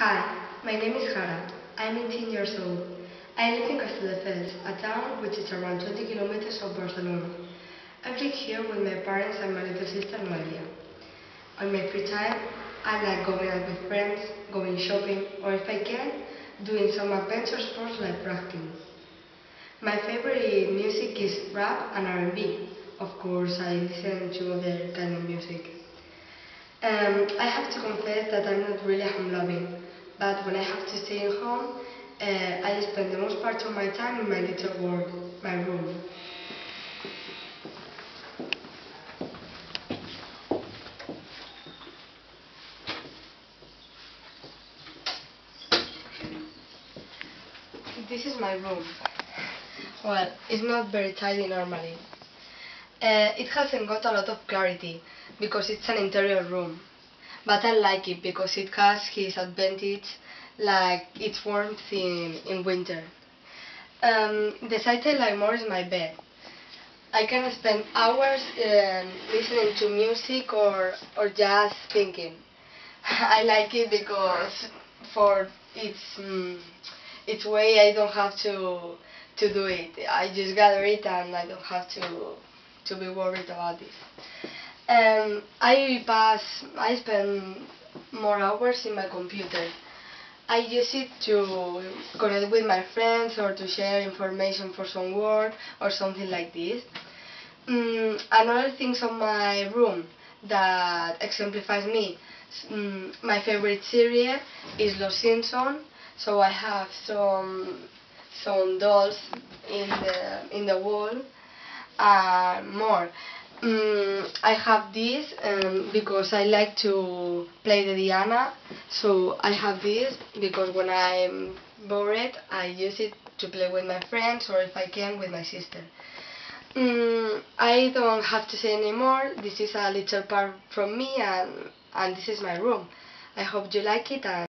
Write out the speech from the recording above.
Hi, my name is Hara. I'm 18 years old. I live in Castelldefels, a town which is around 20 kilometers from Barcelona. I live here with my parents and my little sister Noelia. On my free time, I like going out with friends, going shopping, or if I can, doing some adventure sports like rafting. My favorite music is rap and R&B. Of course, I listen to other kind of music. I have to confess that I'm not really home-loving, but when I have to stay at home, I spend the most part of my time in my little world, my room. This is my room. Well, it's not very tidy normally. It hasn't got a lot of clarity because it's an interior room. But I like it because it has his advantage, like its warmth in winter. The site I like more is my bed. I can spend hours listening to music or just thinking. I like it because for its way I don't have to do it. I just gather it and I don't have to be worried about this. I spend more hours in my computer. I use it to connect with my friends or to share information for some work or something like this. Another things on my room that exemplifies me. My favorite series is Los Simpsons, so I have some dolls in the wall and more. I have this because I like to play the Diana, so I have this because when I'm bored I use it to play with my friends or if I can with my sister. I don't have to say anymore. This is a little part from me and this is my room. I hope you like it and